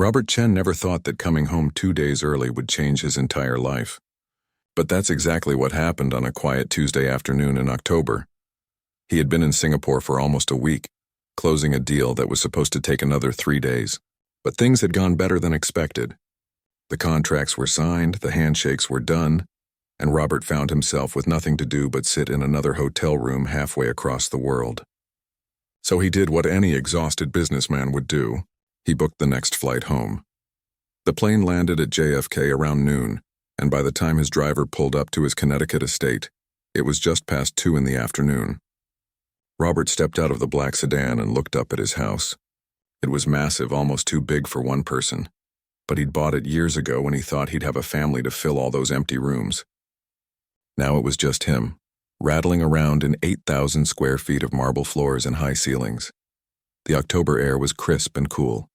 Robert Chen never thought that coming home 2 days early would change his entire life. But that's exactly what happened on a quiet Tuesday afternoon in October. He had been in Singapore for almost a week, closing a deal that was supposed to take another 3 days. But things had gone better than expected. The contracts were signed, the handshakes were done, and Robert found himself with nothing to do but sit in another hotel room halfway across the world. So he did what any exhausted businessman would do. He booked the next flight home. The plane landed at JFK around noon, and by the time his driver pulled up to his Connecticut estate, it was just past 2 in the afternoon. Robert stepped out of the black sedan and looked up at his house. It was massive, almost too big for one person, but he'd bought it years ago when he thought he'd have a family to fill all those empty rooms. Now it was just him, rattling around in 8,000 square feet of marble floors and high ceilings. The October air was crisp and cool.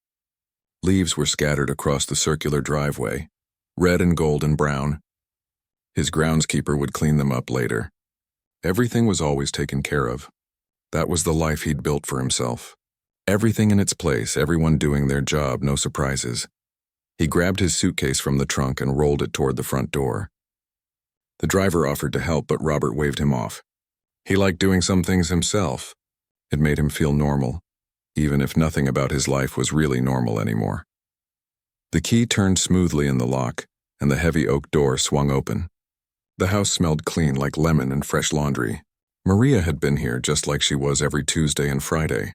Leaves were scattered across the circular driveway, red and gold and brown. His groundskeeper would clean them up later. Everything was always taken care of. That was the life he'd built for himself. Everything in its place, everyone doing their job, no surprises. He grabbed his suitcase from the trunk and rolled it toward the front door. The driver offered to help, but Robert waved him off. He liked doing some things himself. It made him feel normal, even if nothing about his life was really normal anymore. The key turned smoothly in the lock, and the heavy oak door swung open. The house smelled clean, like lemon and fresh laundry. Maria had been here just like she was every Tuesday and Friday.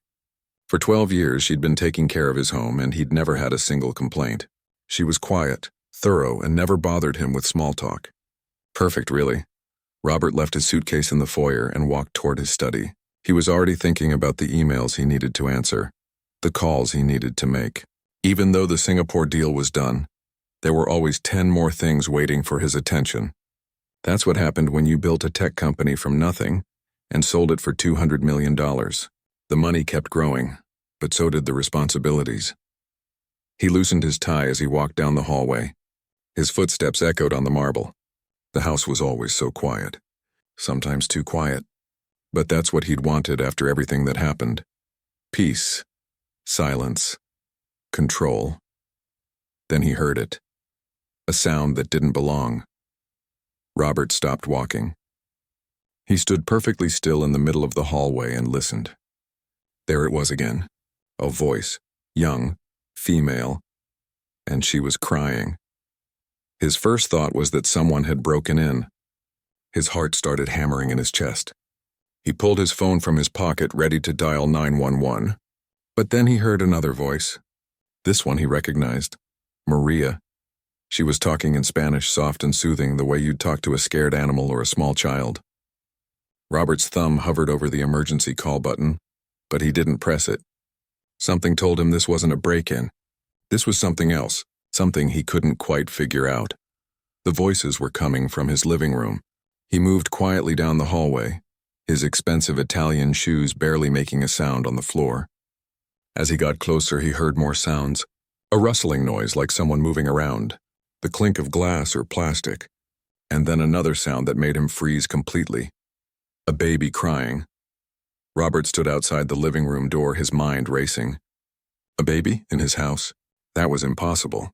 For 12 years, she'd been taking care of his home, and he'd never had a single complaint. She was quiet, thorough, and never bothered him with small talk. Perfect, really. Robert left his suitcase in the foyer and walked toward his study. He was already thinking about the emails he needed to answer, the calls he needed to make. Even though the Singapore deal was done, there were always 10 more things waiting for his attention. That's what happened when you built a tech company from nothing and sold it for $200 million. The money kept growing, but so did the responsibilities. He loosened his tie as he walked down the hallway. His footsteps echoed on the marble. The house was always so quiet, sometimes too quiet. But that's what he'd wanted after everything that happened. Peace, silence, control. Then he heard it. A sound that didn't belong. Robert stopped walking. He stood perfectly still in the middle of the hallway and listened. There it was again. A voice, young, female, and she was crying. His first thought was that someone had broken in. His heart started hammering in his chest. He pulled his phone from his pocket, ready to dial 911. But then he heard another voice. This one he recognized. Maria. She was talking in Spanish, soft and soothing, the way you'd talk to a scared animal or a small child. Robert's thumb hovered over the emergency call button, but he didn't press it. Something told him this wasn't a break-in. This was something else, something he couldn't quite figure out. The voices were coming from his living room. He moved quietly down the hallway, his expensive Italian shoes barely making a sound on the floor. As he got closer, he heard more sounds. A rustling noise like someone moving around, the clink of glass or plastic, and then another sound that made him freeze completely. A baby crying. Robert stood outside the living room door, his mind racing. A baby in his house? That was impossible.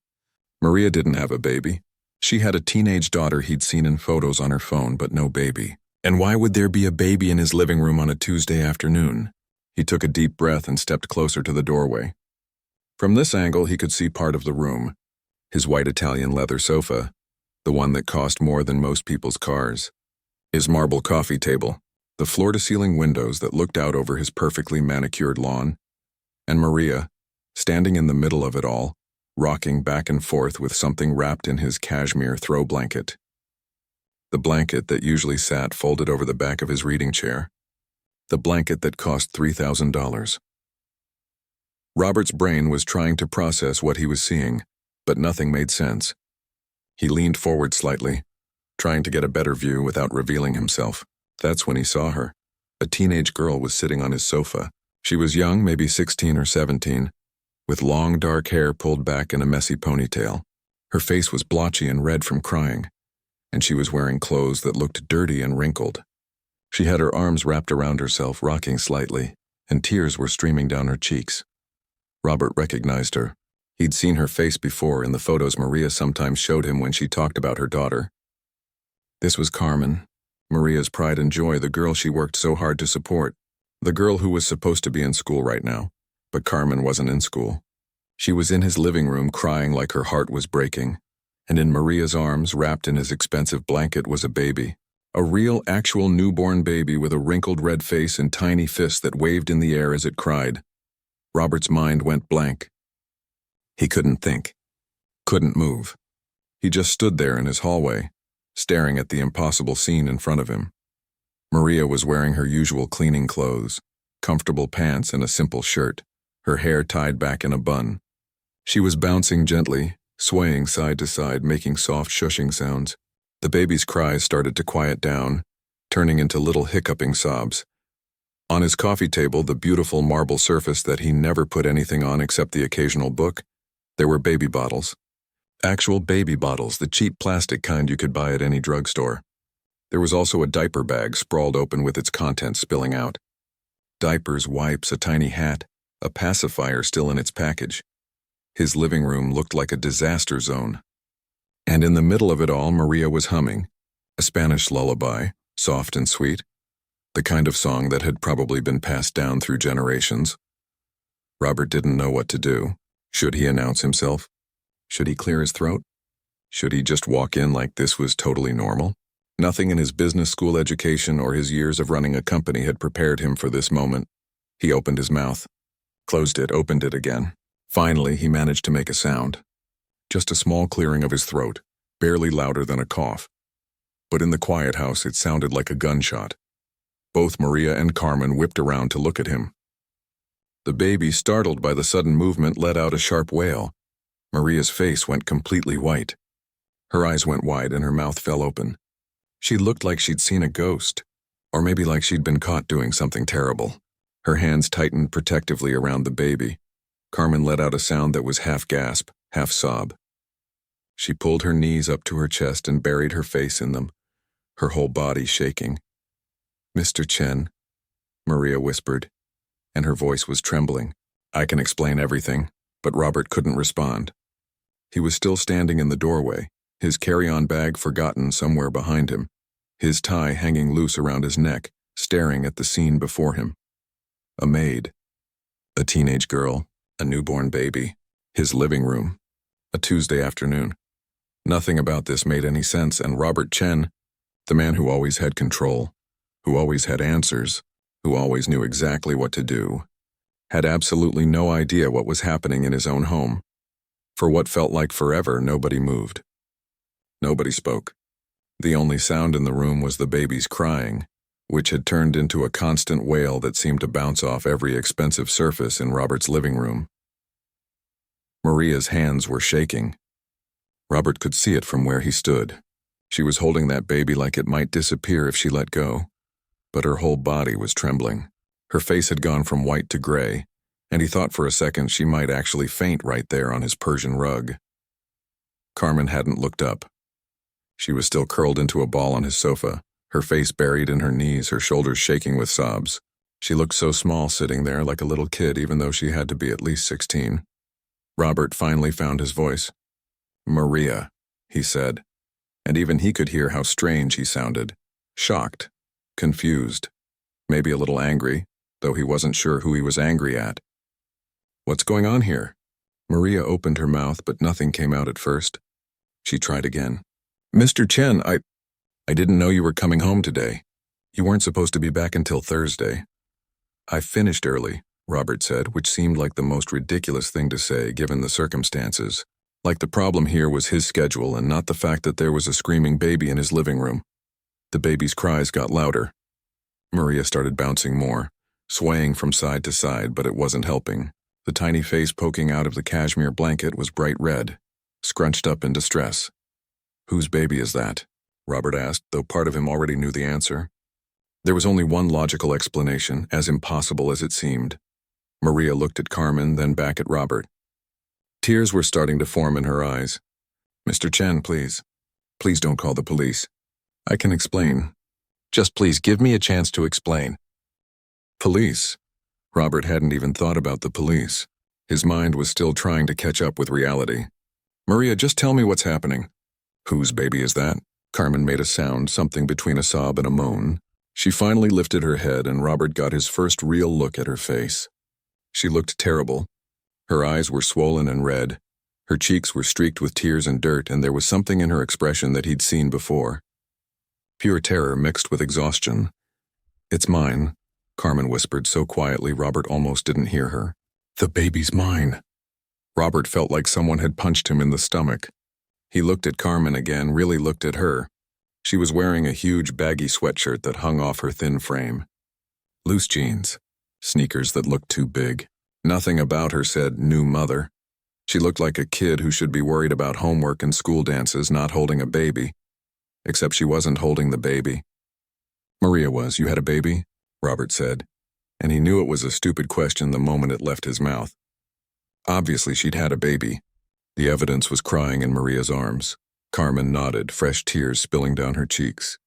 Maria didn't have a baby. She had a teenage daughter he'd seen in photos on her phone, but no baby. And why would there be a baby in his living room on a Tuesday afternoon? He took a deep breath and stepped closer to the doorway. From this angle, he could see part of the room. His white Italian leather sofa, the one that cost more than most people's cars. His marble coffee table, the floor-to-ceiling windows that looked out over his perfectly manicured lawn. And Maria, standing in the middle of it all, rocking back and forth with something wrapped in his cashmere throw blanket. The blanket that usually sat folded over the back of his reading chair. The blanket that cost $3,000. Robert's brain was trying to process what he was seeing, but nothing made sense. He leaned forward slightly, trying to get a better view without revealing himself. That's when he saw her. A teenage girl was sitting on his sofa. She was young, maybe 16 or 17, with long dark hair pulled back in a messy ponytail. Her face was blotchy and red from crying, and she was wearing clothes that looked dirty and wrinkled. She had her arms wrapped around herself, rocking slightly, and tears were streaming down her cheeks. Robert recognized her. He'd seen her face before in the photos Maria sometimes showed him when she talked about her daughter. This was Carmen, Maria's pride and joy, the girl she worked so hard to support, the girl who was supposed to be in school right now, but Carmen wasn't in school. She was in his living room crying like her heart was breaking, and in Maria's arms, wrapped in his expensive blanket, was a baby. A real, actual newborn baby with a wrinkled red face and tiny fists that waved in the air as it cried. Robert's mind went blank. He couldn't think. Couldn't move. He just stood there in his hallway, staring at the impossible scene in front of him. Maria was wearing her usual cleaning clothes, comfortable pants and a simple shirt, her hair tied back in a bun. She was bouncing gently, swaying side to side, making soft shushing sounds. The baby's cries started to quiet down, turning into little hiccuping sobs. On his coffee table, the beautiful marble surface that he never put anything on except the occasional book, there were baby bottles. Actual baby bottles, the cheap plastic kind you could buy at any drugstore. There was also a diaper bag sprawled open with its contents spilling out. Diapers, wipes, a tiny hat, a pacifier still in its package. His living room looked like a disaster zone. And in the middle of it all, Maria was humming, a Spanish lullaby, soft and sweet, the kind of song that had probably been passed down through generations. Robert didn't know what to do. Should he announce himself? Should he clear his throat? Should he just walk in like this was totally normal? Nothing in his business school education or his years of running a company had prepared him for this moment. He opened his mouth, closed it, opened it again. Finally, he managed to make a sound. Just a small clearing of his throat, barely louder than a cough. But in the quiet house, it sounded like a gunshot. Both Maria and Carmen whipped around to look at him. The baby, startled by the sudden movement, let out a sharp wail. Maria's face went completely white. Her eyes went wide and her mouth fell open. She looked like she'd seen a ghost, or maybe like she'd been caught doing something terrible. Her hands tightened protectively around the baby. Carmen let out a sound that was half gasp, half sob. She pulled her knees up to her chest and buried her face in them, her whole body shaking. "Mr. Chen," Maria whispered, and her voice was trembling. "I can explain everything," but Robert couldn't respond. He was still standing in the doorway, his carry-on bag forgotten somewhere behind him, his tie hanging loose around his neck, staring at the scene before him. A maid, a teenage girl, a newborn baby, his living room, a Tuesday afternoon. Nothing about this made any sense, and Robert Chen, the man who always had control, who always had answers, who always knew exactly what to do, had absolutely no idea what was happening in his own home. For what felt like forever, nobody moved. Nobody spoke. The only sound in the room was the baby's crying, which had turned into a constant wail that seemed to bounce off every expensive surface in Robert's living room. Maria's hands were shaking. Robert could see it from where he stood. She was holding that baby like it might disappear if she let go, but her whole body was trembling. Her face had gone from white to gray, and he thought for a second she might actually faint right there on his Persian rug. Carmen hadn't looked up. She was still curled into a ball on his sofa, her face buried in her knees, her shoulders shaking with sobs. She looked so small sitting there, like a little kid, even though she had to be at least 16. Robert finally found his voice. "Maria," he said, and even he could hear how strange he sounded. Shocked, confused, maybe a little angry, though he wasn't sure who he was angry at. "What's going on here?" Maria opened her mouth, but nothing came out at first. She tried again. "Mr. Chen, I didn't know you were coming home today. You weren't supposed to be back until Thursday." "I finished early," Robert said, which seemed like the most ridiculous thing to say given the circumstances. Like the problem here was his schedule and not the fact that there was a screaming baby in his living room. The baby's cries got louder. Maria started bouncing more, swaying from side to side, but it wasn't helping. The tiny face poking out of the cashmere blanket was bright red, scrunched up in distress. "Whose baby is that?" Robert asked, though part of him already knew the answer. There was only one logical explanation, as impossible as it seemed. Maria looked at Carmen, then back at Robert. Tears were starting to form in her eyes. "Mr. Chen, please. Please don't call the police. I can explain. Just please give me a chance to explain." Police? Robert hadn't even thought about the police. His mind was still trying to catch up with reality. "Maria, just tell me what's happening." "Whose baby is that?" Carmen made a sound, something between a sob and a moan. She finally lifted her head and Robert got his first real look at her face. She looked terrible. Her eyes were swollen and red. Her cheeks were streaked with tears and dirt, and there was something in her expression that he'd seen before. Pure terror mixed with exhaustion. "It's mine," Carmen whispered so quietly Robert almost didn't hear her. "The baby's mine." Robert felt like someone had punched him in the stomach. He looked at Carmen again, really looked at her. She was wearing a huge baggy sweatshirt that hung off her thin frame. Loose jeans, sneakers that looked too big. Nothing about her said new mother. She looked like a kid who should be worried about homework and school dances, not holding a baby. Except she wasn't holding the baby. "Maria was. You had a baby?" Robert said, and he knew it was a stupid question the moment it left his mouth. Obviously she'd had a baby. The evidence was crying in Maria's arms. Carmen nodded, fresh tears spilling down her cheeks.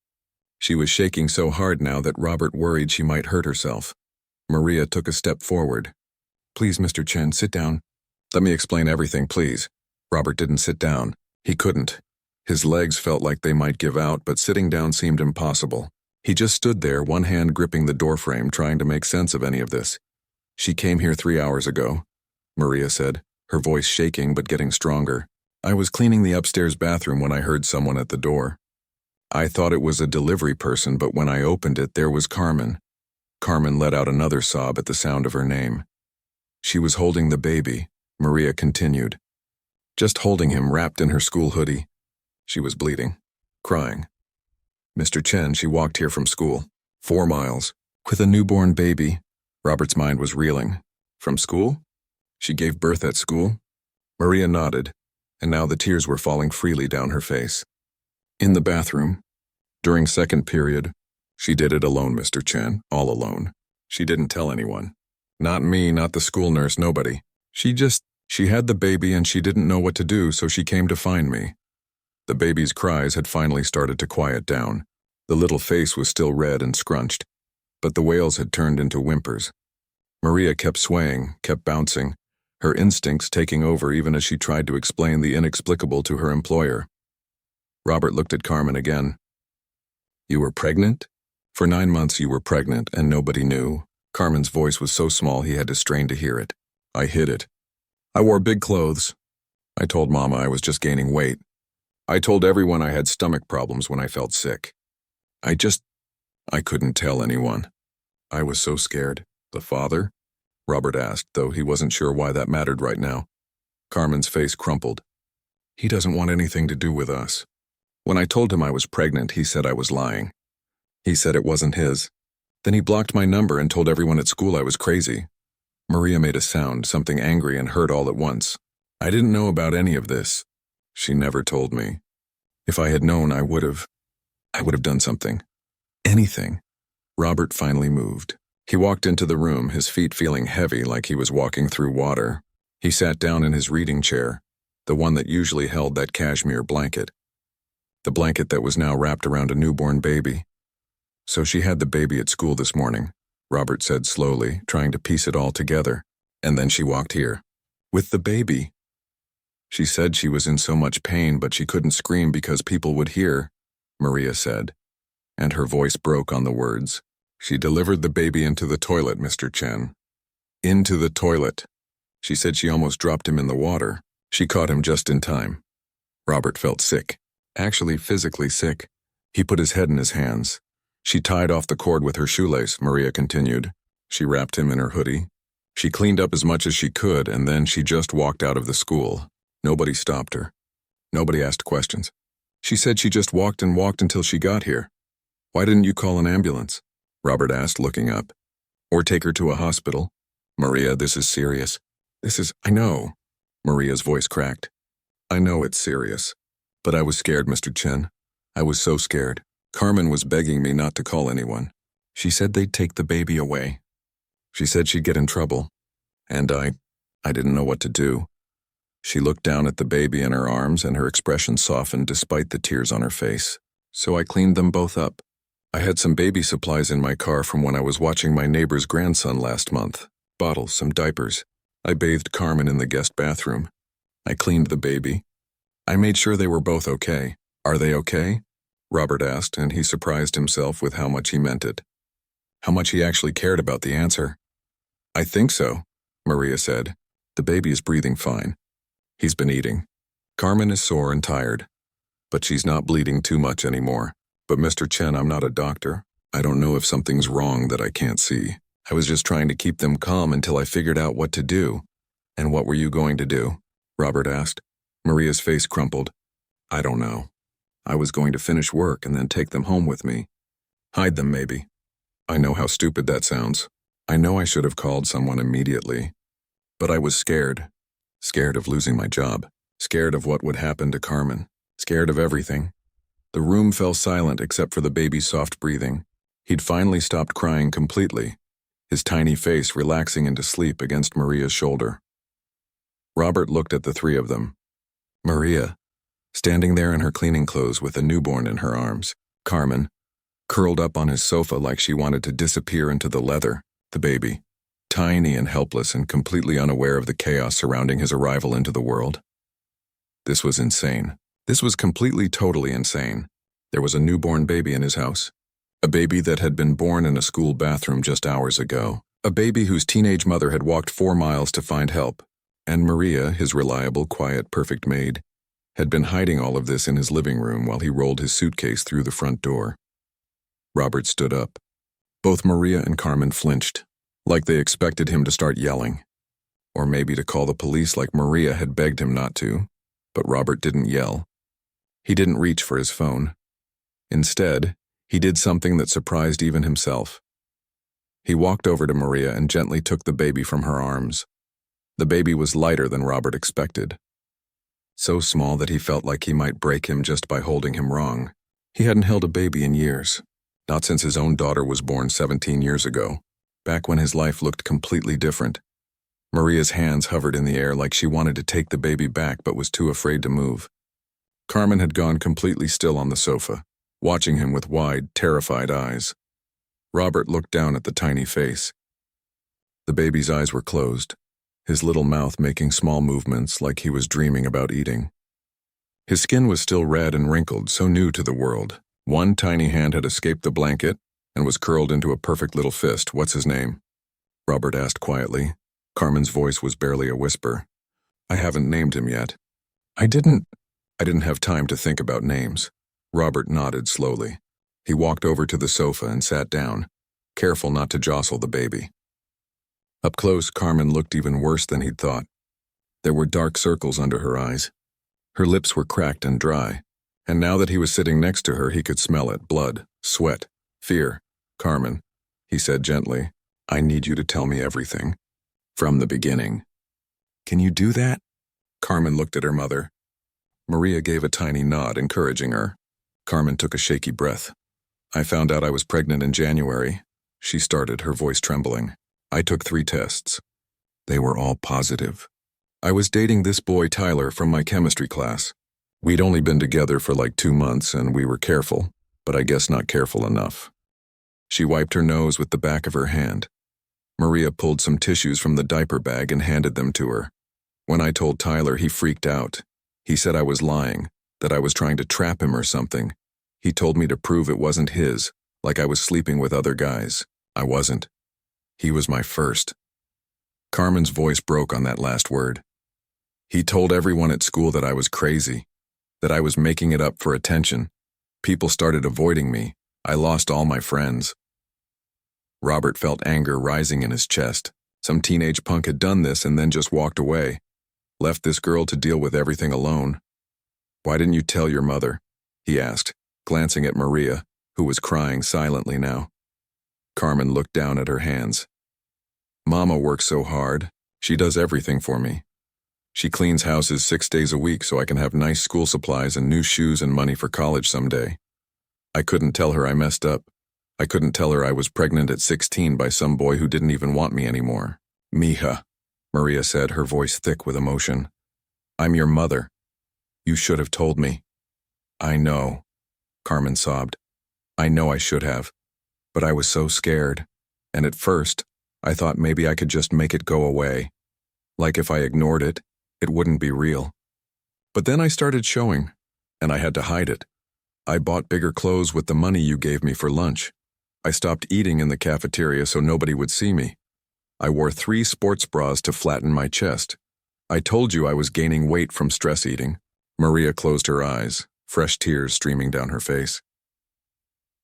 She was shaking so hard now that Robert worried she might hurt herself. Maria took a step forward. "Please, Mr. Chen, sit down. Let me explain everything, please." Robert didn't sit down. He couldn't. His legs felt like they might give out, but sitting down seemed impossible. He just stood there, one hand gripping the doorframe, trying to make sense of any of this. "She came here 3 hours ago," Maria said, her voice shaking but getting stronger. "I was cleaning the upstairs bathroom when I heard someone at the door. I thought it was a delivery person, but when I opened it, there was Carmen." Carmen let out another sob at the sound of her name. "She was holding the baby," Maria continued. "Just holding him, wrapped in her school hoodie. She was bleeding, crying. Mr. Chen, she walked here from school. 4 miles. With a newborn baby." Robert's mind was reeling. "From school? She gave birth at school?" Maria nodded, and now the tears were falling freely down her face. "In the bathroom. During second period. She did it alone, Mr. Chen, all alone. She didn't tell anyone. Not me, not the school nurse, nobody. She had the baby and she didn't know what to do, so she came to find me." The baby's cries had finally started to quiet down. The little face was still red and scrunched, but the wails had turned into whimpers. Maria kept swaying, kept bouncing, her instincts taking over even as she tried to explain the inexplicable to her employer. Robert looked at Carmen again. "You were pregnant? For 9 months you were pregnant and nobody knew." Carmen's voice was so small he had to strain to hear it. "I hid it. I wore big clothes. I told Mama I was just gaining weight. I told everyone I had stomach problems when I felt sick. I couldn't tell anyone. I was so scared." "The father?" Robert asked, though he wasn't sure why that mattered right now. Carmen's face crumpled. "He doesn't want anything to do with us. When I told him I was pregnant, he said I was lying. He said it wasn't his. Then he blocked my number and told everyone at school I was crazy." Maria made a sound, something angry and hurt all at once. "I didn't know about any of this. She never told me. If I had known, I would have done something. Anything." Robert finally moved. He walked into the room, his feet feeling heavy like he was walking through water. He sat down in his reading chair, the one that usually held that cashmere blanket. The blanket that was now wrapped around a newborn baby. "So she had the baby at school this morning," Robert said slowly, trying to piece it all together. "And then she walked here. With the baby. She said she was in so much pain, but she couldn't scream because people would hear," Maria said, and her voice broke on the words. "She delivered the baby into the toilet, Mr. Chen. Into the toilet. She said she almost dropped him in the water. She caught him just in time." Robert felt sick. Actually physically sick. He put his head in his hands. "She tied off the cord with her shoelace," Maria continued. "She wrapped him in her hoodie. She cleaned up as much as she could, and then she just walked out of the school. Nobody stopped her. Nobody asked questions. She said she just walked and walked until she got here." "Why didn't you call an ambulance?" Robert asked, looking up. "Or take her to a hospital?" "Maria, this is serious. I know." Maria's voice cracked. "I know it's serious. But I was scared, Mr. Chen. I was so scared. Carmen was begging me not to call anyone. She said they'd take the baby away. She said she'd get in trouble. And I didn't know what to do." She looked down at the baby in her arms and her expression softened despite the tears on her face. "So I cleaned them both up. I had some baby supplies in my car from when I was watching my neighbor's grandson last month. Bottles, some diapers. I bathed Carmen in the guest bathroom. I cleaned the baby. I made sure they were both okay. Are they okay? Robert asked, and he surprised himself with how much he meant it. How much he actually cared about the answer. I think so, Maria said. The baby is breathing fine. He's been eating. Carmen is sore and tired, but she's not bleeding too much anymore. But Mr. Chen, I'm not a doctor. I don't know if something's wrong that I can't see. I was just trying to keep them calm until I figured out what to do. And what were you going to do? Robert asked. Maria's face crumpled. I don't know. I was going to finish work and then take them home with me. Hide them, maybe. I know how stupid that sounds. I know I should have called someone immediately. But I was scared. Scared of losing my job. Scared of what would happen to Carmen. Scared of everything. The room fell silent except for the baby's soft breathing. He'd finally stopped crying completely, his tiny face relaxing into sleep against Maria's shoulder. Robert looked at the three of them. Maria, standing there in her cleaning clothes with a newborn in her arms. Carmen, curled up on his sofa like she wanted to disappear into the leather. The baby, tiny and helpless and completely unaware of the chaos surrounding his arrival into the world. This was insane. This was completely, totally insane. There was a newborn baby in his house. A baby that had been born in a school bathroom just hours ago. A baby whose teenage mother had walked 4 miles to find help. And Maria, his reliable, quiet, perfect maid, had been hiding all of this in his living room while he rolled his suitcase through the front door. Robert stood up. Both Maria and Carmen flinched, like they expected him to start yelling. Or maybe to call the police like Maria had begged him not to. But Robert didn't yell. He didn't reach for his phone. Instead, he did something that surprised even himself. He walked over to Maria and gently took the baby from her arms. The baby was lighter than Robert expected. So small that he felt like he might break him just by holding him wrong. He hadn't held a baby in years, not since his own daughter was born 17 years ago, back when his life looked completely different. Maria's hands hovered in the air like she wanted to take the baby back but was too afraid to move. Carmen had gone completely still on the sofa, watching him with wide, terrified eyes. Robert looked down at the tiny face. The baby's eyes were closed, his little mouth making small movements like he was dreaming about eating. His skin was still red and wrinkled, so new to the world. One tiny hand had escaped the blanket and was curled into a perfect little fist. What's his name? Robert asked quietly. Carmen's voice was barely a whisper. I haven't named him yet. I didn't have time to think about names. Robert nodded slowly. He walked over to the sofa and sat down, careful not to jostle the baby. Up close, Carmen looked even worse than he'd thought. There were dark circles under her eyes. Her lips were cracked and dry, and now that he was sitting next to her, he could smell it. Blood, sweat, fear. Carmen, he said gently, I need you to tell me everything. From the beginning. Can you do that? Carmen looked at her mother. Maria gave a tiny nod, encouraging her. Carmen took a shaky breath. I found out I was pregnant in January. She started, her voice trembling. I took 3 tests. They were all positive. I was dating this boy Tyler from my chemistry class. We'd only been together for like 2 months and we were careful, but I guess not careful enough. She wiped her nose with the back of her hand. Maria pulled some tissues from the diaper bag and handed them to her. When I told Tyler, he freaked out. He said I was lying, that I was trying to trap him or something. He told me to prove it wasn't his, like I was sleeping with other guys. I wasn't. He was my first. Carmen's voice broke on that last word. He told everyone at school that I was crazy, that I was making it up for attention. People started avoiding me. I lost all my friends. Robert felt anger rising in his chest. Some teenage punk had done this and then just walked away. Left this girl to deal with everything alone. Why didn't you tell your mother? He asked, glancing at Maria, who was crying silently now. Carmen looked down at her hands. Mama works so hard. She does everything for me. She cleans houses 6 days a week so I can have nice school supplies and new shoes and money for college someday. I couldn't tell her I messed up. I couldn't tell her I was pregnant at 16 by some boy who didn't even want me anymore. Mija, Maria said, her voice thick with emotion. I'm your mother. You should have told me. I know, Carmen sobbed. I know I should have, but I was so scared, and at first, I thought maybe I could just make it go away. Like if I ignored it, it wouldn't be real. But then I started showing, and I had to hide it. I bought bigger clothes with the money you gave me for lunch. I stopped eating in the cafeteria so nobody would see me. I wore 3 sports bras to flatten my chest. I told you I was gaining weight from stress eating. Maria closed her eyes, fresh tears streaming down her face.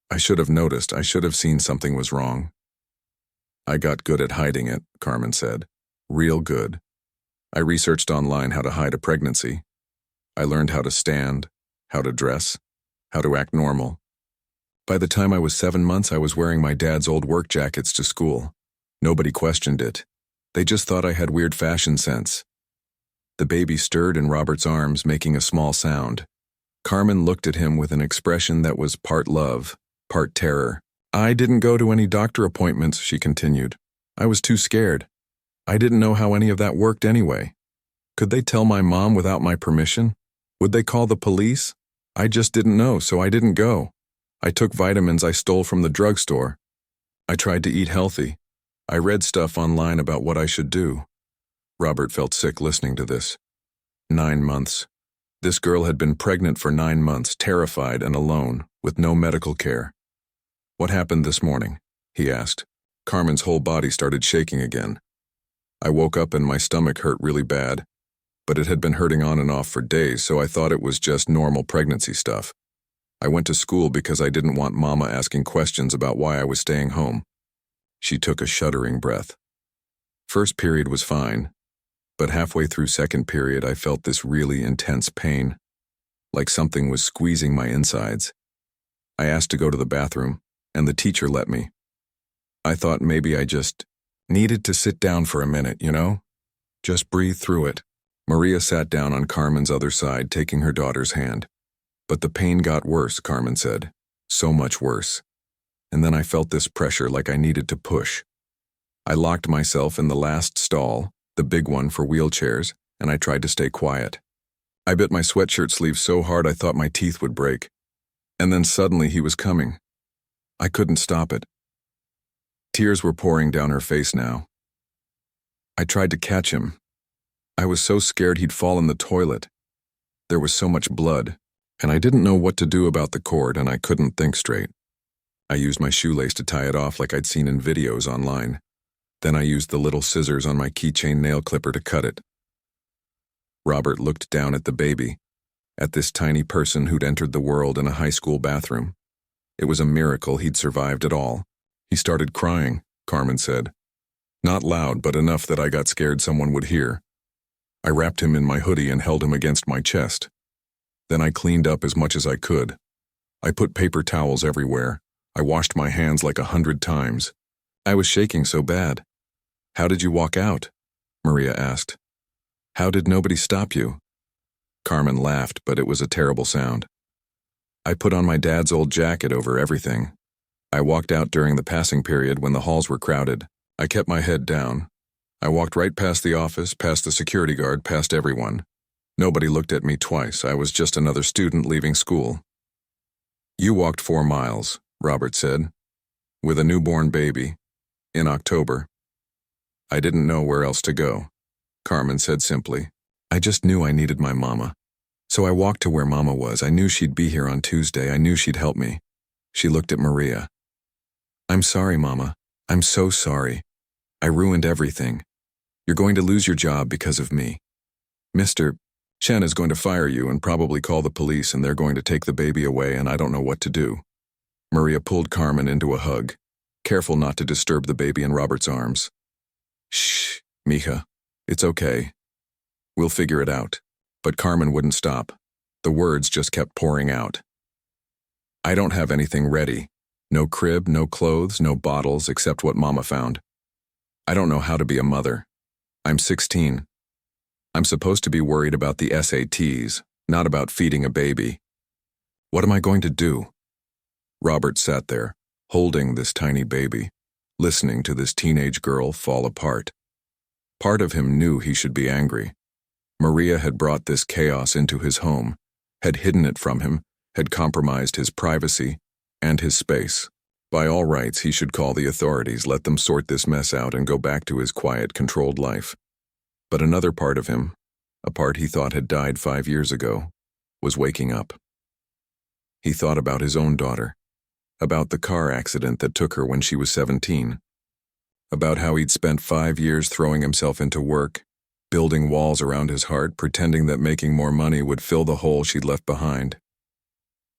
I should have noticed. I should have seen something was wrong. I got good at hiding it, Carmen said. Real good. I researched online how to hide a pregnancy. I learned how to stand, how to dress, how to act normal. By the time I was 7 months, I was wearing my dad's old work jackets to school. Nobody questioned it. They just thought I had weird fashion sense. The baby stirred in Robert's arms, making a small sound. Carmen looked at him with an expression that was part love, part terror. I didn't go to any doctor appointments, she continued. I was too scared. I didn't know how any of that worked anyway. Could they tell my mom without my permission? Would they call the police? I just didn't know, so I didn't go. I took vitamins I stole from the drugstore. I tried to eat healthy. I read stuff online about what I should do. Robert felt sick listening to this. 9 months. This girl had been pregnant for 9 months, terrified and alone, with no medical care. What happened this morning? He asked. Carmen's whole body started shaking again. I woke up and my stomach hurt really bad, but it had been hurting on and off for days, so I thought it was just normal pregnancy stuff. I went to school because I didn't want Mama asking questions about why I was staying home. She took a shuddering breath. First period was fine, but halfway through second period I felt this really intense pain, like something was squeezing my insides. I asked to go to the bathroom, and the teacher let me. I thought maybe I just needed to sit down for a minute, you know? Just breathe through it. Maria sat down on Carmen's other side, taking her daughter's hand. But the pain got worse, Carmen said. So much worse. And then I felt this pressure like I needed to push. I locked myself in the last stall, the big one for wheelchairs, and I tried to stay quiet. I bit my sweatshirt sleeve so hard I thought my teeth would break. And then suddenly he was coming. I couldn't stop it. Tears were pouring down her face now. I tried to catch him. I was so scared he'd fall in the toilet. There was so much blood, and I didn't know what to do about the cord, and I couldn't think straight. I used my shoelace to tie it off like I'd seen in videos online. Then I used the little scissors on my keychain nail clipper to cut it. Robert looked down at the baby, at this tiny person who'd entered the world in a high school bathroom. It was a miracle he'd survived it all. He started crying, Carmen said. Not loud, but enough that I got scared someone would hear. I wrapped him in my hoodie and held him against my chest. Then I cleaned up as much as I could. I put paper towels everywhere. I washed my hands like 100 times. I was shaking so bad. How did you walk out? Maria asked. How did nobody stop you? Carmen laughed, but it was a terrible sound. I put on my dad's old jacket over everything. I walked out during the passing period when the halls were crowded. I kept my head down. I walked right past the office, past the security guard, past everyone. Nobody looked at me twice. I was just another student leaving school. You walked 4 miles, Robert said, with a newborn baby, in October. I didn't know where else to go, Carmen said simply. I just knew I needed my mama. So I walked to where Mama was. I knew she'd be here on Tuesday. I knew she'd help me. She looked at Maria. I'm sorry, Mama. I'm so sorry. I ruined everything. You're going to lose your job because of me. Mr. Chen is going to fire you and probably call the police, and they're going to take the baby away, and I don't know what to do. Maria pulled Carmen into a hug, careful not to disturb the baby in Robert's arms. Shh, mija. It's okay. We'll figure it out. But Carmen wouldn't stop. The words just kept pouring out. I don't have anything ready. No crib, no clothes, no bottles, except what Mama found. I don't know how to be a mother. I'm 16. I'm supposed to be worried about the SATs, not about feeding a baby. What am I going to do? Robert sat there, holding this tiny baby, listening to this teenage girl fall apart. Part of him knew he should be angry. Maria had brought this chaos into his home, had hidden it from him, had compromised his privacy and his space. By all rights, he should call the authorities, let them sort this mess out, and go back to his quiet, controlled life. But another part of him, a part he thought had died 5 years ago, was waking up. He thought about his own daughter, about the car accident that took her when she was 17, about how he'd spent 5 years throwing himself into work, building walls around his heart, pretending that making more money would fill the hole she'd left behind.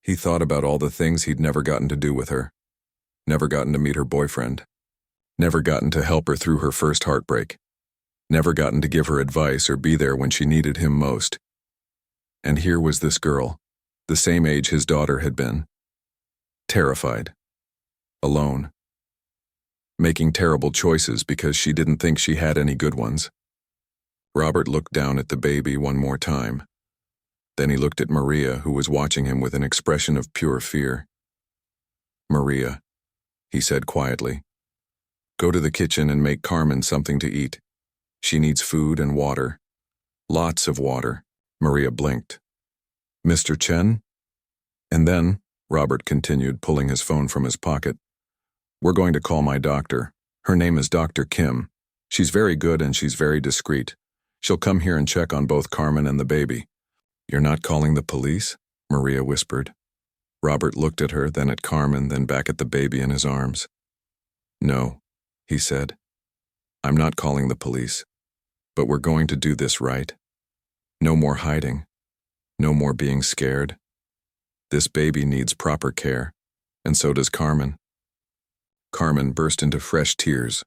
He thought about all the things he'd never gotten to do with her, never gotten to meet her boyfriend, never gotten to help her through her first heartbreak, never gotten to give her advice or be there when she needed him most. And here was this girl, the same age his daughter had been, terrified, alone, making terrible choices because she didn't think she had any good ones. Robert looked down at the baby one more time. Then he looked at Maria, who was watching him with an expression of pure fear. "Maria," he said quietly, "go to the kitchen and make Carmen something to eat. She needs food and water. Lots of water." Maria blinked. "Mr. Chen?" "And then," Robert continued, pulling his phone from his pocket, "we're going to call my doctor. Her name is Dr. Kim. She's very good and she's very discreet. She'll come here and check on both Carmen and the baby." "You're not calling the police?" Maria whispered. Robert looked at her, then at Carmen, then back at the baby in his arms. "No," he said. "I'm not calling the police. But we're going to do this right. No more hiding. No more being scared. This baby needs proper care, and so does Carmen." Carmen burst into fresh tears.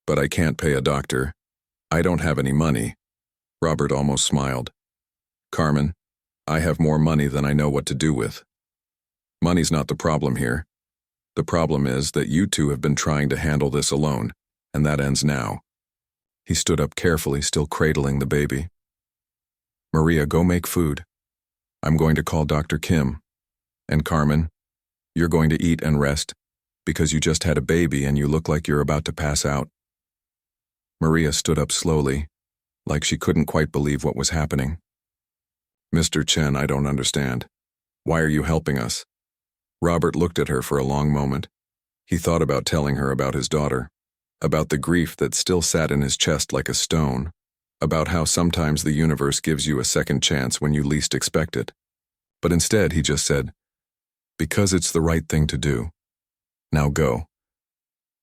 "But I can't pay a doctor. I don't have any money." Robert almost smiled. "Carmen, I have more money than I know what to do with. Money's not the problem here. The problem is that you two have been trying to handle this alone, and that ends now." He stood up carefully, still cradling the baby. "Maria, go make food. I'm going to call Dr. Kim. And Carmen, you're going to eat and rest, because you just had a baby and you look like you're about to pass out." Maria stood up slowly, like she couldn't quite believe what was happening. "Mr. Chen, I don't understand. Why are you helping us?" Robert looked at her for a long moment. He thought about telling her about his daughter, about the grief that still sat in his chest like a stone, about how sometimes the universe gives you a second chance when you least expect it. But instead he just said, "Because it's the right thing to do. Now go.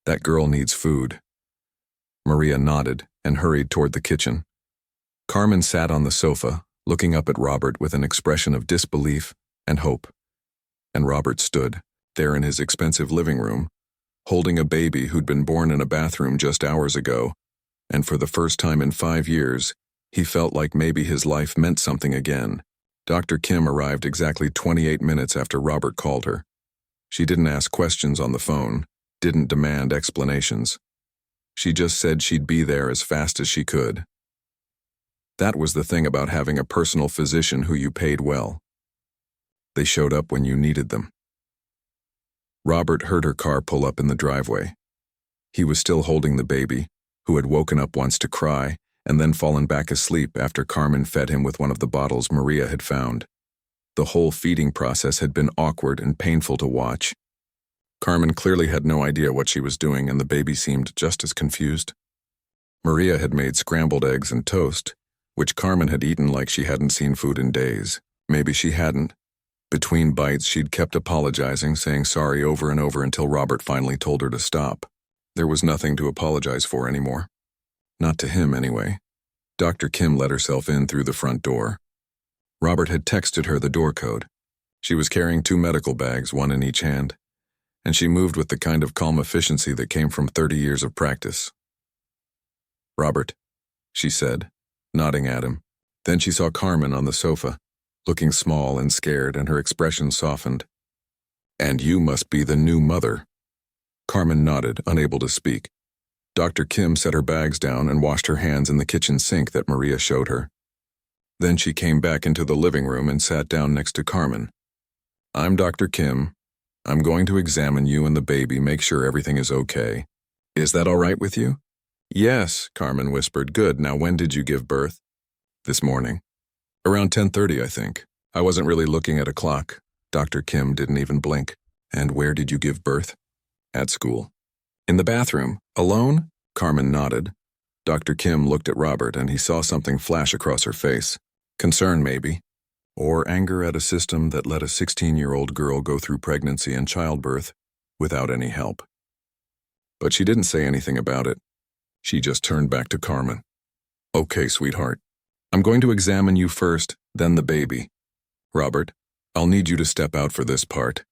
That girl needs food." Maria nodded and hurried toward the kitchen. Carmen sat on the sofa, looking up at Robert with an expression of disbelief and hope. And Robert stood, there in his expensive living room, holding a baby who'd been born in a bathroom just hours ago, and for the first time in 5 years, he felt like maybe his life meant something again. Dr. Kim arrived exactly 28 minutes after Robert called her. She didn't ask questions on the phone, didn't demand explanations. She just said she'd be there as fast as she could. That was the thing about having a personal physician who you paid well. They showed up when you needed them. Robert heard her car pull up in the driveway. He was still holding the baby, who had woken up once to cry and then fallen back asleep after Carmen fed him with one of the bottles Maria had found. The whole feeding process had been awkward and painful to watch. Carmen clearly had no idea what she was doing, and the baby seemed just as confused. Maria had made scrambled eggs and toast, which Carmen had eaten like she hadn't seen food in days. Maybe she hadn't. Between bites, she'd kept apologizing, saying sorry over and over until Robert finally told her to stop. There was nothing to apologize for anymore. Not to him, anyway. Dr. Kim let herself in through the front door. Robert had texted her the door code. She was carrying 2 medical bags, one in each hand, and she moved with the kind of calm efficiency that came from 30 years of practice. "Robert," she said, nodding at him. Then she saw Carmen on the sofa, looking small and scared, and her expression softened. "And you must be the new mother." Carmen nodded, unable to speak. Dr. Kim set her bags down and washed her hands in the kitchen sink that Maria showed her. Then she came back into the living room and sat down next to Carmen. "I'm Dr. Kim. I'm going to examine you and the baby, make sure everything is okay. Is that all right with you?" "Yes," Carmen whispered. "Good. Now when did you give birth?" "This morning. Around 10:30, I think. I wasn't really looking at a clock." Dr. Kim didn't even blink. "And where did you give birth?" "At school." "In the bathroom? Alone?" Carmen nodded. Dr. Kim looked at Robert and he saw something flash across her face. Concern, maybe. Or anger at a system that let a 16-year-old girl go through pregnancy and childbirth without any help. But she didn't say anything about it. She just turned back to Carmen. Okay, sweetheart. I'm going to examine you first, then the baby. Robert, I'll need you to step out for this part.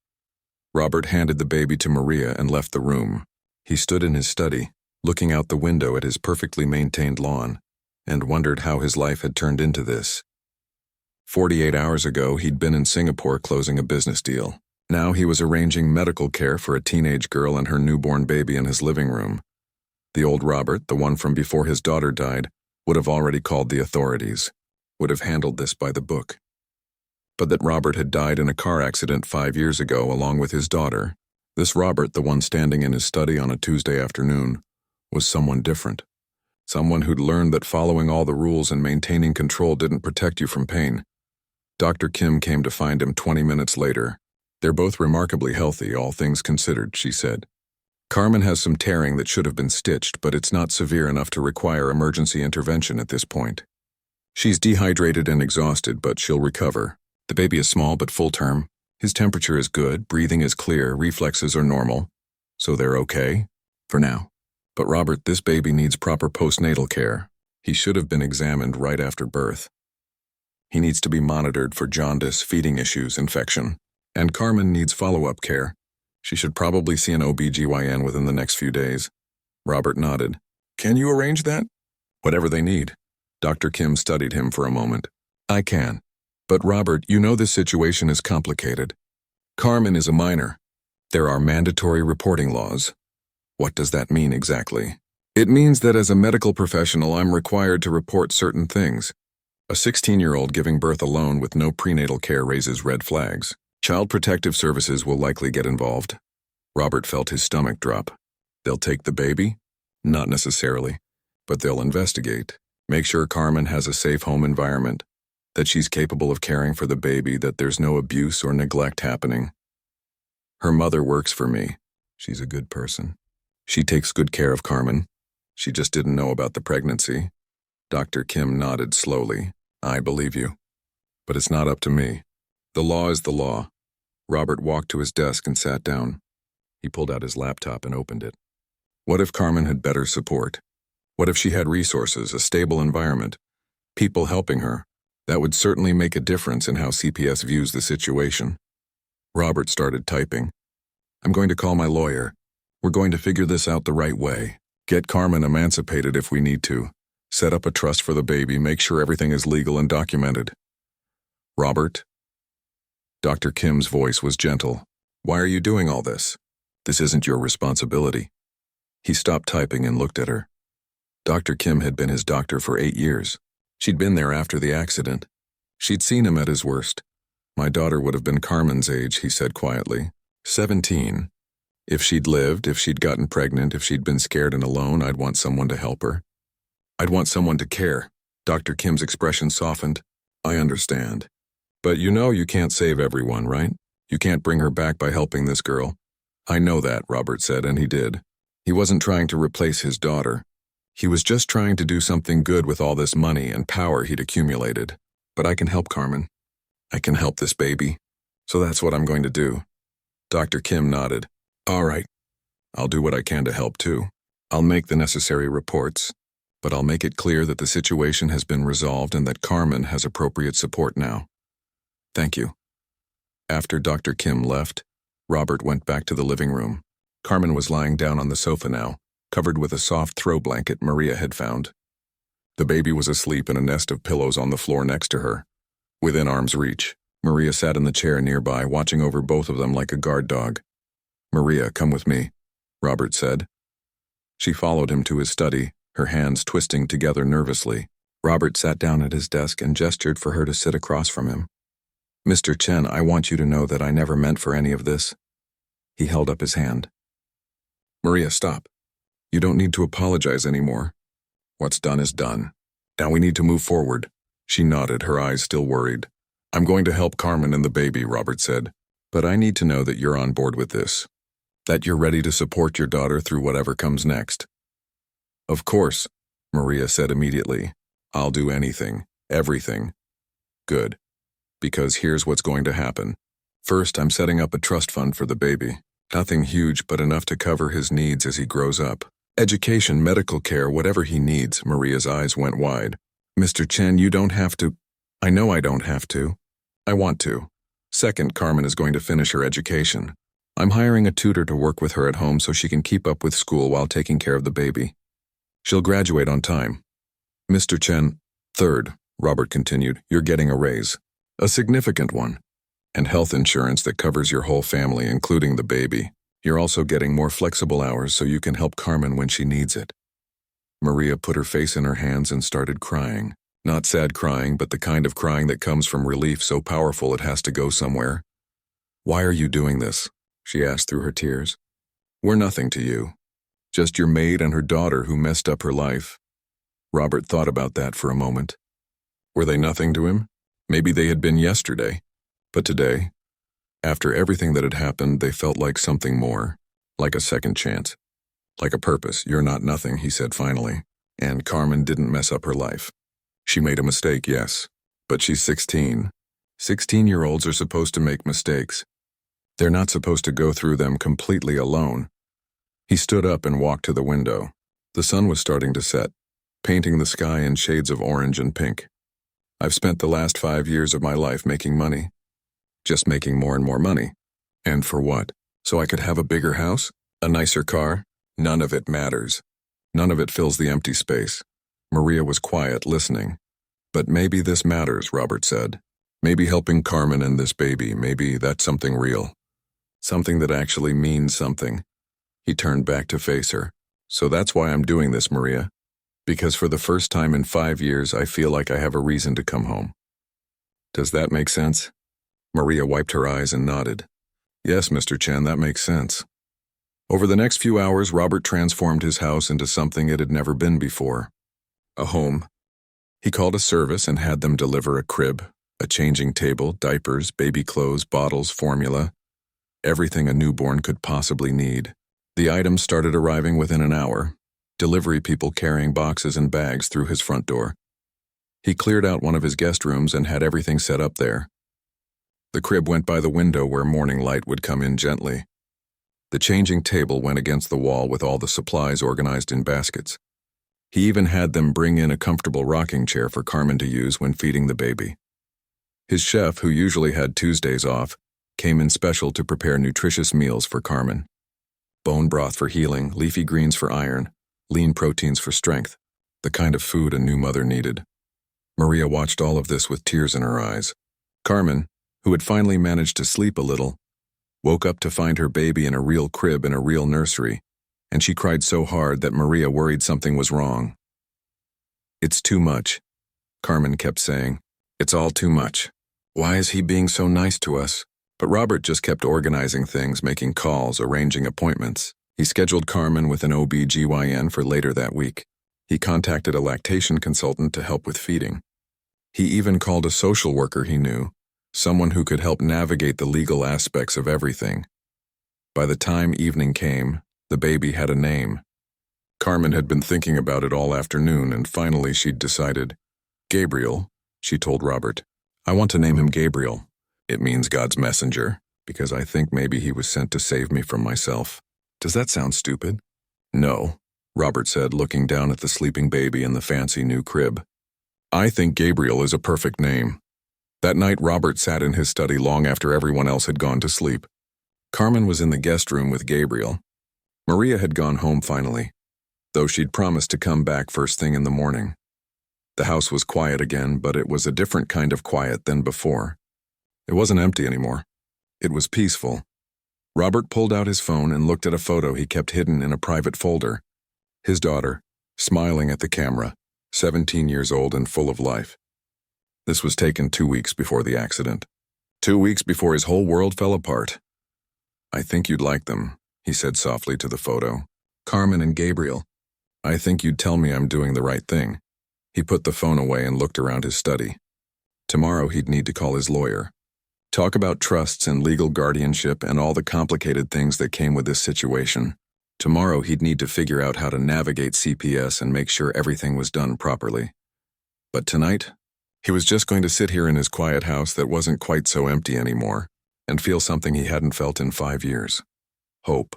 Robert handed the baby to Maria and left the room. He stood in his study, looking out the window at his perfectly maintained lawn, and wondered how his life had turned into this. 48 hours ago, he'd been in Singapore closing a business deal. Now he was arranging medical care for a teenage girl and her newborn baby in his living room. The old Robert, the one from before his daughter died, would have already called the authorities, would have handled this by the book. But that Robert had died in a car accident 5 years ago along with his daughter, this Robert, the one standing in his study on a Tuesday afternoon, was someone different. Someone who'd learned that following all the rules and maintaining control didn't protect you from pain. Dr. Kim came to find him 20 minutes later. They're both remarkably healthy, all things considered, she said. Carmen has some tearing that should have been stitched, but it's not severe enough to require emergency intervention at this point. She's dehydrated and exhausted, but she'll recover. The baby is small but full term. His temperature is good, breathing is clear, reflexes are normal. So they're okay? For now. But Robert, this baby needs proper postnatal care. He should have been examined right after birth. He needs to be monitored for jaundice, feeding issues, infection. And Carmen needs follow-up care. She should probably see an OB/GYN within the next few days. Robert nodded. Can you arrange that? Whatever they need. Dr. Kim studied him for a moment. I can. But Robert, you know this situation is complicated. Carmen is a minor. There are mandatory reporting laws. What does that mean exactly? It means that as a medical professional, I'm required to report certain things. A 16-year-old giving birth alone with no prenatal care raises red flags. Child Protective Services will likely get involved. Robert felt his stomach drop. They'll take the baby? Not necessarily. But they'll investigate. Make sure Carmen has a safe home environment. That she's capable of caring for the baby, that there's no abuse or neglect happening. Her mother works for me. She's a good person. She takes good care of Carmen. She just didn't know about the pregnancy. Dr. Kim nodded slowly. I believe you. But it's not up to me. The law is the law. Robert walked to his desk and sat down. He pulled out his laptop and opened it. What if Carmen had better support? What if she had resources, a stable environment, people helping her? That would certainly make a difference in how CPS views the situation. Robert started typing. I'm going to call my lawyer. We're going to figure this out the right way. Get Carmen emancipated if we need to. Set up a trust for the baby, make sure everything is legal and documented. Robert? Dr. Kim's voice was gentle. Why are you doing all this? This isn't your responsibility. He stopped typing and looked at her. Dr. Kim had been his doctor for 8 years. She'd been there after the accident. She'd seen him at his worst. My daughter would have been Carmen's age, he said quietly. 17. If she'd lived, if she'd gotten pregnant, if she'd been scared and alone, I'd want someone to help her. I'd want someone to care. Dr. Kim's expression softened. I understand. But you know you can't save everyone, right? You can't bring her back by helping this girl. I know that, Robert said, and he did. He wasn't trying to replace his daughter. He was just trying to do something good with all this money and power he'd accumulated. But I can help Carmen. I can help this baby. So that's what I'm going to do. Dr. Kim nodded. All right. I'll do what I can to help too. I'll make the necessary reports, but I'll make it clear that the situation has been resolved and that Carmen has appropriate support now. Thank you. After Dr. Kim left, Robert went back to the living room. Carmen was lying down on the sofa now, covered with a soft throw blanket Maria had found. The baby was asleep in a nest of pillows on the floor next to her. Within arm's reach, Maria sat in the chair nearby, watching over both of them like a guard dog. Maria, come with me, Robert said. She followed him to his study, her hands twisting together nervously. Robert sat down at his desk and gestured for her to sit across from him. Mr. Chen, I want you to know that I never meant for any of this. He held up his hand. Maria, stop. You don't need to apologize anymore. What's done is done. Now we need to move forward. She nodded, her eyes still worried. I'm going to help Carmen and the baby, Robert said. But I need to know that you're on board with this. That you're ready to support your daughter through whatever comes next. Of course. Maria said immediately. I'll do anything, everything. Good. Because here's what's going to happen. First, I'm setting up a trust fund for the baby. Nothing huge, but enough to cover his needs as he grows up. Education, medical care, whatever he needs. Maria's eyes went wide. Mr. Chen, you don't have to. I know I don't have to. I want to. Second, Carmen is going to finish her education. I'm hiring a tutor to work with her at home so she can keep up with school while taking care of the baby. She'll graduate on time. Mr. Chen, third, Robert continued, you're getting a raise. A significant one. And health insurance that covers your whole family, including the baby. You're also getting more flexible hours so you can help Carmen when she needs it. Maria put her face in her hands and started crying. Not sad crying, but the kind of crying that comes from relief so powerful it has to go somewhere. Why are you doing this? She asked through her tears. We're nothing to you. Just your maid and her daughter who messed up her life. Robert thought about that for a moment. Were they nothing to him? Maybe they had been yesterday. But today, after everything that had happened, they felt like something more. Like a second chance. Like a purpose. You're not nothing, he said finally. And Carmen didn't mess up her life. She made a mistake, yes. But she's 16. 16-year-olds are supposed to make mistakes. They're not supposed to go through them completely alone. He stood up and walked to the window. The sun was starting to set, painting the sky in shades of orange and pink. I've spent the last 5 years of my life making money. Just making more and more money. And for what? So I could have a bigger house? A nicer car? None of it matters. None of it fills the empty space. Maria was quiet, listening. But maybe this matters, Robert said. Maybe helping Carmen and this baby, maybe that's something real. Something that actually means something. He turned back to face her. So that's why I'm doing this, Maria. Because for the first time in 5 years, I feel like I have a reason to come home. Does that make sense? Maria wiped her eyes and nodded. Yes, Mr. Chen, that makes sense. Over the next few hours, Robert transformed his house into something it had never been before. A home. He called a service and had them deliver a crib, a changing table, diapers, baby clothes, bottles, formula. Everything a newborn could possibly need. The items started arriving within an hour. Delivery people carrying boxes and bags through his front door. He cleared out one of his guest rooms and had everything set up there. The crib went by the window where morning light would come in gently. The changing table went against the wall with all the supplies organized in baskets. He even had them bring in a comfortable rocking chair for Carmen to use when feeding the baby. His chef, who usually had Tuesdays off, came in special to prepare nutritious meals for Carmen. Bone broth for healing, leafy greens for iron, lean proteins for strength, the kind of food a new mother needed. Maria watched all of this with tears in her eyes. Carmen, who had finally managed to sleep a little, woke up to find her baby in a real crib in a real nursery, and she cried so hard that Maria worried something was wrong. It's too much, Carmen kept saying. It's all too much. Why is he being so nice to us? But Robert just kept organizing things, making calls, arranging appointments. He scheduled Carmen with an OB/GYN for later that week. He contacted a lactation consultant to help with feeding. He even called a social worker he knew, someone who could help navigate the legal aspects of everything. By the time evening came, the baby had a name. Carmen had been thinking about it all afternoon, and finally she'd decided. Gabriel, she told Robert. I want to name him Gabriel. It means God's messenger, because I think maybe he was sent to save me from myself. Does that sound stupid? No, Robert said, looking down at the sleeping baby in the fancy new crib. I think Gabriel is a perfect name. That night, Robert sat in his study long after everyone else had gone to sleep. Carmen was in the guest room with Gabriel. Maria had gone home finally, though she'd promised to come back first thing in the morning. The house was quiet again, but it was a different kind of quiet than before. It wasn't empty anymore. It was peaceful. Robert pulled out his phone and looked at a photo he kept hidden in a private folder. His daughter, smiling at the camera, 17 years old and full of life. This was taken 2 weeks before the accident. 2 weeks before his whole world fell apart. I think you'd like them, he said softly to the photo. Carmen and Gabriel. I think you'd tell me I'm doing the right thing. He put the phone away and looked around his study. Tomorrow he'd need to call his lawyer. Talk about trusts and legal guardianship and all the complicated things that came with this situation. Tomorrow he'd need to figure out how to navigate CPS and make sure everything was done properly. But tonight, he was just going to sit here in his quiet house that wasn't quite so empty anymore and feel something he hadn't felt in 5 years. Hope.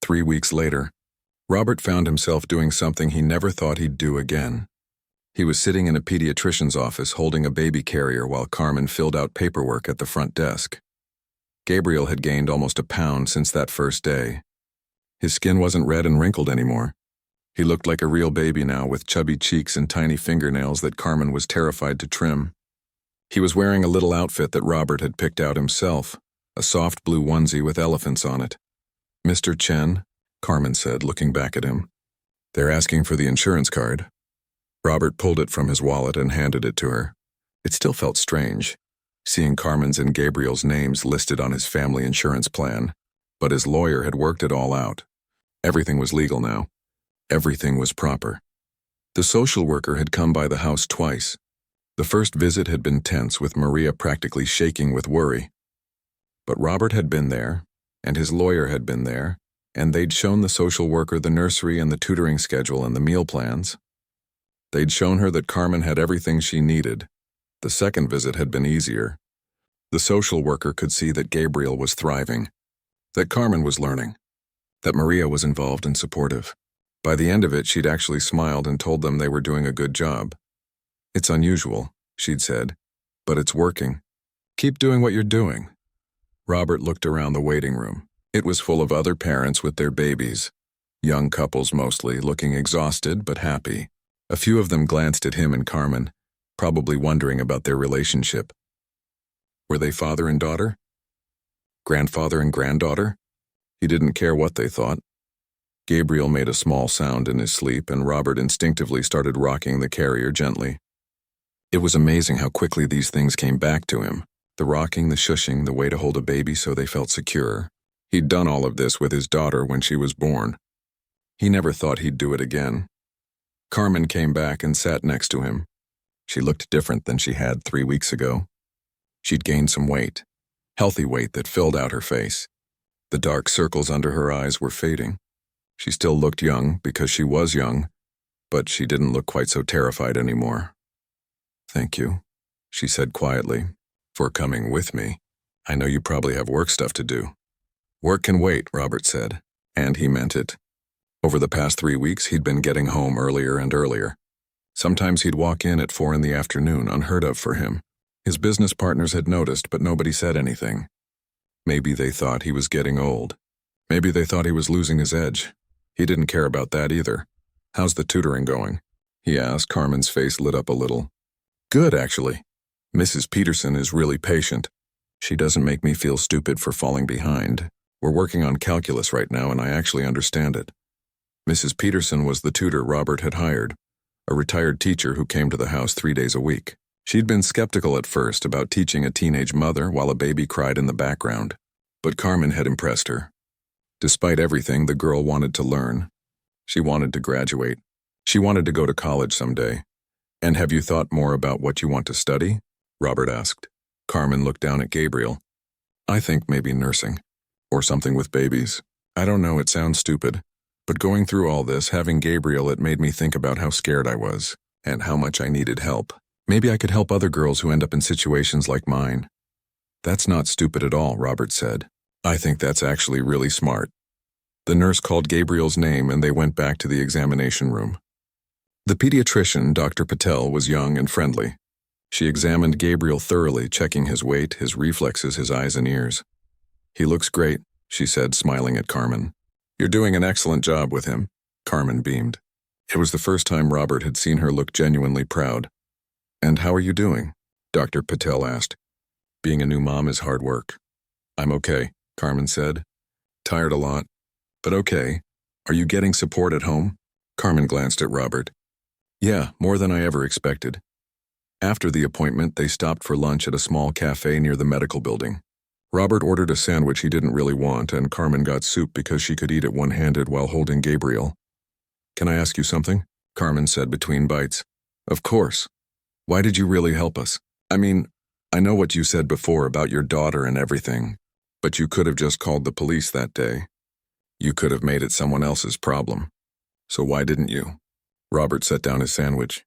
3 weeks later, Robert found himself doing something he never thought he'd do again. He was sitting in a pediatrician's office holding a baby carrier while Carmen filled out paperwork at the front desk. Gabriel had gained almost a pound since that first day. His skin wasn't red and wrinkled anymore. He looked like a real baby now, with chubby cheeks and tiny fingernails that Carmen was terrified to trim. He was wearing a little outfit that Robert had picked out himself, a soft blue onesie with elephants on it. "Mr. Chen," Carmen said, looking back at him. "They're asking for the insurance card." Robert pulled it from his wallet and handed it to her. It still felt strange, seeing Carmen's and Gabriel's names listed on his family insurance plan, but his lawyer had worked it all out. Everything was legal now. Everything was proper. The social worker had come by the house twice. The first visit had been tense, with Maria practically shaking with worry. But Robert had been there, and his lawyer had been there, and they'd shown the social worker the nursery and the tutoring schedule and the meal plans. They'd shown her that Carmen had everything she needed. The second visit had been easier. The social worker could see that Gabriel was thriving, that Carmen was learning, that Maria was involved and supportive. By the end of it, she'd actually smiled and told them they were doing a good job. "It's unusual," she'd said, "but it's working. Keep doing what you're doing." Robert looked around the waiting room. It was full of other parents with their babies, young couples mostly, looking exhausted but happy. A few of them glanced at him and Carmen, probably wondering about their relationship. Were they father and daughter? Grandfather and granddaughter? He didn't care what they thought. Gabriel made a small sound in his sleep, and Robert instinctively started rocking the carrier gently. It was amazing how quickly these things came back to him. The rocking, the shushing, the way to hold a baby so they felt secure. He'd done all of this with his daughter when she was born. He never thought he'd do it again. Carmen came back and sat next to him. She looked different than she had 3 weeks ago. She'd gained some weight, healthy weight that filled out her face. The dark circles under her eyes were fading. She still looked young because she was young, but she didn't look quite so terrified anymore. "Thank you," she said quietly, "for coming with me. I know you probably have work stuff to do." "Work can wait," Robert said, and he meant it. Over the past 3 weeks, he'd been getting home earlier and earlier. Sometimes he'd walk in at 4 in the afternoon, unheard of for him. His business partners had noticed, but nobody said anything. Maybe they thought he was getting old. Maybe they thought he was losing his edge. He didn't care about that either. "How's the tutoring going?" he asked. Carmen's face lit up a little. "Good, actually. Mrs. Peterson is really patient. She doesn't make me feel stupid for falling behind. We're working on calculus right now, and I actually understand it." Mrs. Peterson was the tutor Robert had hired, a retired teacher who came to the house 3 days a week. She'd been skeptical at first about teaching a teenage mother while a baby cried in the background, but Carmen had impressed her. Despite everything, the girl wanted to learn. She wanted to graduate. She wanted to go to college someday. "And have you thought more about what you want to study?" Robert asked. Carmen looked down at Gabriel. "I think maybe nursing, or something with babies. I don't know, it sounds stupid. But going through all this, having Gabriel, it made me think about how scared I was, and how much I needed help. Maybe I could help other girls who end up in situations like mine." "That's not stupid at all," Robert said. "I think that's actually really smart." The nurse called Gabriel's name, and they went back to the examination room. The pediatrician, Dr. Patel, was young and friendly. She examined Gabriel thoroughly, checking his weight, his reflexes, his eyes and ears. "He looks great," she said, smiling at Carmen. "You're doing an excellent job with him." Carmen beamed. It was the first time Robert had seen her look genuinely proud. "And how are you doing?" Dr. Patel asked. "Being a new mom is hard work." "I'm okay," Carmen said. "Tired a lot, but okay. Are you getting support at home?" Carmen glanced at Robert. "Yeah, more than I ever expected." After the appointment, they stopped for lunch at a small cafe near the medical building. Robert ordered a sandwich he didn't really want, and Carmen got soup because she could eat it one-handed while holding Gabriel. "Can I ask you something?" Carmen said between bites. "Of course. Why did you really help us? I mean, I know what you said before about your daughter and everything, but you could have just called the police that day." You could have made it someone else's problem. So why didn't you? Robert set down his sandwich.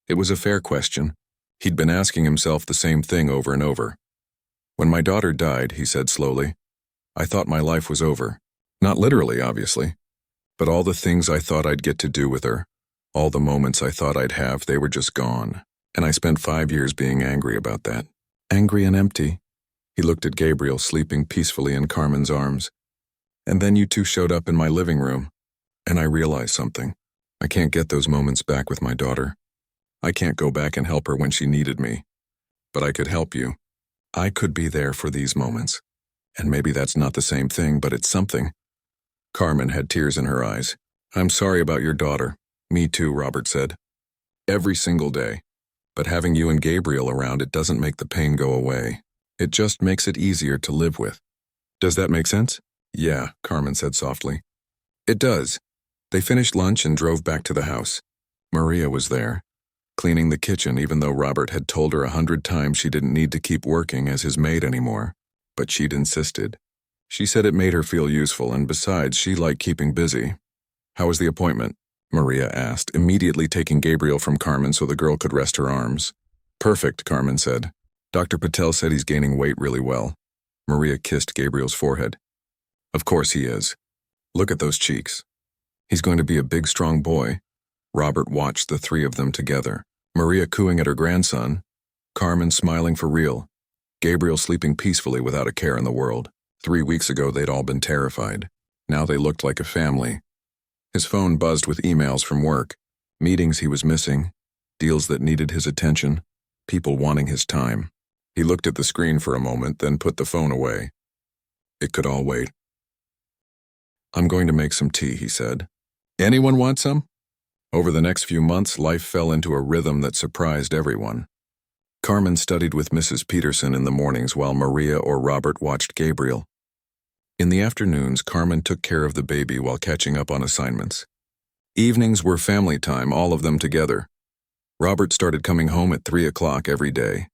It was a fair question. He'd been asking himself the same thing over and over. When my daughter died, he said slowly, I thought my life was over. Not literally, obviously. But all the things I thought I'd get to do with her, all the moments I thought I'd have, they were just gone. And I spent 5 years being angry about that. Angry and empty. He looked at Gabriel sleeping peacefully in Carmen's arms. And then you two showed up in my living room. And I realized something. I can't get those moments back with my daughter. I can't go back and help her when she needed me. But I could help you. I could be there for these moments. And maybe that's not the same thing, but it's something. Carmen had tears in her eyes. I'm sorry about your daughter. Me too, Robert said. Every single day. But having you and Gabriel around, it doesn't make the pain go away. It just makes it easier to live with. Does that make sense? Yeah, Carmen said softly. It does. They finished lunch and drove back to the house. Maria was there, cleaning the kitchen even though Robert had told her 100 times she didn't need to keep working as his maid anymore. But she'd insisted. She said it made her feel useful, and besides, she liked keeping busy. How was the appointment? Maria asked, immediately taking Gabriel from Carmen so the girl could rest her arms. Perfect, Carmen said. Dr. Patel said he's gaining weight really well. Maria kissed Gabriel's forehead. Of course he is. Look at those cheeks. He's going to be a big, strong boy. Robert watched the three of them together. Maria cooing at her grandson. Carmen smiling for real. Gabriel sleeping peacefully without a care in the world. 3 weeks ago, they'd all been terrified. Now they looked like a family. His phone buzzed with emails from work, meetings he was missing, deals that needed his attention, people wanting his time. He looked at the screen for a moment, then put the phone away. It could all wait. I'm going to make some tea, he said. Anyone want some? Over the next few months, life fell into a rhythm that surprised everyone. Carmen studied with Mrs. Peterson in the mornings while Maria or Robert watched Gabriel. In the afternoons, Carmen took care of the baby while catching up on assignments. Evenings were family time, all of them together. Robert started coming home at 3 o'clock every day.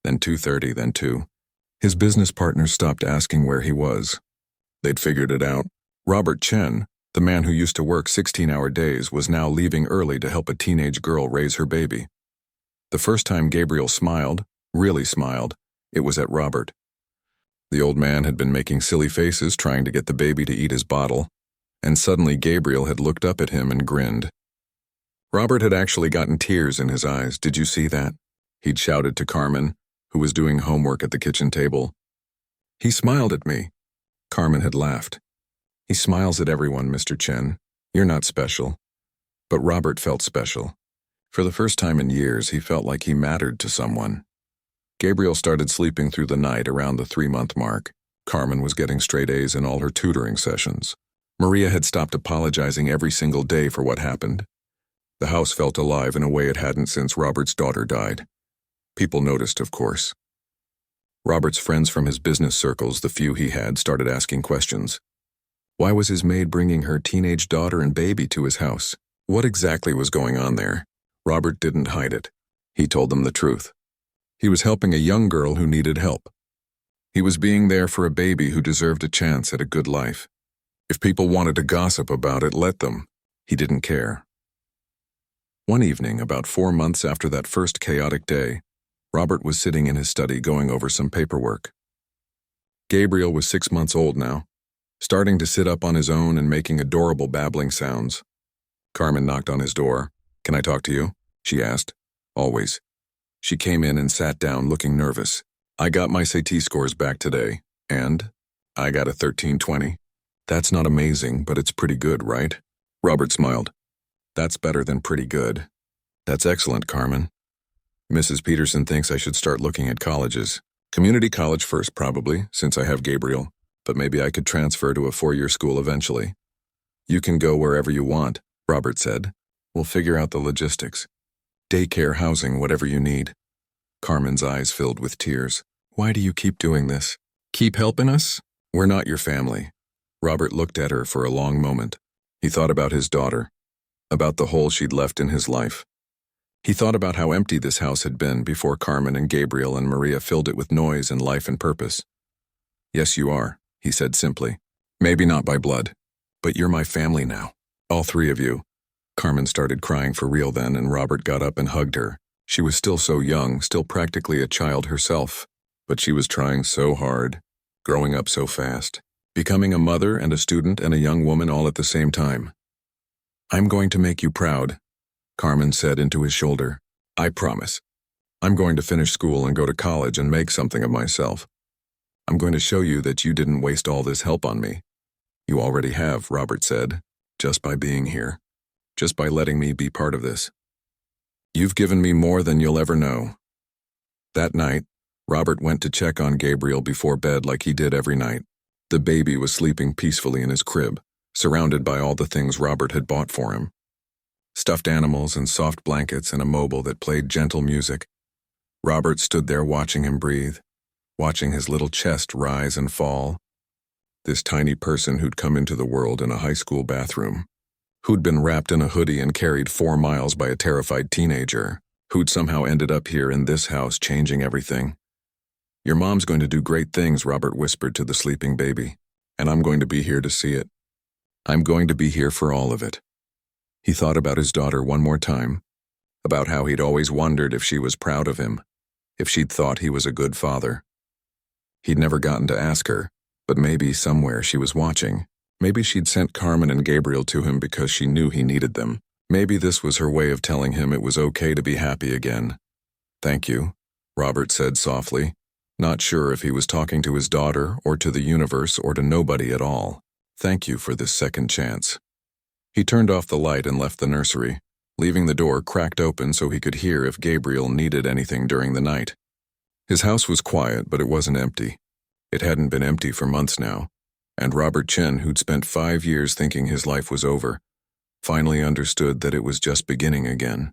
Then 2:30, then 2. His business partners stopped asking where he was. They'd figured it out. Robert Chen, the man who used to work 16-hour days, was now leaving early to help a teenage girl raise her baby. The first time Gabriel smiled, really smiled, it was at Robert. The old man had been making silly faces trying to get the baby to eat his bottle, and suddenly Gabriel had looked up at him and grinned. Robert had actually gotten tears in his eyes. Did you see that? He'd shouted to Carmen, who was doing homework at the kitchen table. He smiled at me. Carmen had laughed. He smiles at everyone, Mr. Chen. You're not special. But Robert felt special. For the first time in years, he felt like he mattered to someone. Gabriel started sleeping through the night around the 3-month mark. Carmen was getting straight A's in all her tutoring sessions. Maria had stopped apologizing every single day for what happened. The house felt alive in a way it hadn't since Robert's daughter died. People noticed, of course. Robert's friends from his business circles, the few he had, started asking questions. Why was his maid bringing her teenage daughter and baby to his house? What exactly was going on there? Robert didn't hide it. He told them the truth. He was helping a young girl who needed help. He was being there for a baby who deserved a chance at a good life. If people wanted to gossip about it, let them. He didn't care. One evening, about 4 months after that first chaotic day, Robert was sitting in his study going over some paperwork. Gabriel was 6 months old now, starting to sit up on his own and making adorable babbling sounds. Carmen knocked on his door. Can I talk to you? She asked. Always. She came in and sat down looking nervous. I got my SAT scores back today, and I got a 1320. That's not amazing, but it's pretty good, right? Robert smiled. That's better than pretty good. That's excellent, Carmen. Mrs. Peterson thinks I should start looking at colleges. Community college first, probably, since I have Gabriel, but maybe I could transfer to a 4-year school eventually. You can go wherever you want, Robert said. We'll figure out the logistics. Daycare, housing, whatever you need. Carmen's eyes filled with tears. Why do you keep doing this? Keep helping us? We're not your family. Robert looked at her for a long moment. He thought about his daughter, about the hole she'd left in his life. He thought about how empty this house had been before Carmen and Gabriel and Maria filled it with noise and life and purpose. Yes, you are, he said simply. Maybe not by blood. But you're my family now. All three of you. Carmen started crying for real then, and Robert got up and hugged her. She was still so young, still practically a child herself. But she was trying so hard, growing up so fast, becoming a mother and a student and a young woman all at the same time. I'm going to make you proud, Carmen said into his shoulder. I promise. I'm going to finish school and go to college and make something of myself. I'm going to show you that you didn't waste all this help on me. You already have, Robert said, just by being here, just by letting me be part of this. You've given me more than you'll ever know. That night, Robert went to check on Gabriel before bed like he did every night. The baby was sleeping peacefully in his crib, surrounded by all the things Robert had bought for him. Stuffed animals and soft blankets and a mobile that played gentle music. Robert stood there watching him breathe, watching his little chest rise and fall. This tiny person who'd come into the world in a high school bathroom, who'd been wrapped in a hoodie and carried 4 miles by a terrified teenager, who'd somehow ended up here in this house changing everything. Your mom's going to do great things, Robert whispered to the sleeping baby, and I'm going to be here to see it. I'm going to be here for all of it. He thought about his daughter one more time, about how he'd always wondered if she was proud of him, if she'd thought he was a good father. He'd never gotten to ask her, but maybe somewhere she was watching. Maybe she'd sent Carmen and Gabriel to him because she knew he needed them. Maybe this was her way of telling him it was okay to be happy again. Thank you, Robert said softly, not sure if he was talking to his daughter or to the universe or to nobody at all. Thank you for this second chance. He turned off the light and left the nursery, leaving the door cracked open so he could hear if Gabriel needed anything during the night. His house was quiet, but it wasn't empty. It hadn't been empty for months now, and Robert Chen, who'd spent 5 years thinking his life was over, finally understood that it was just beginning again.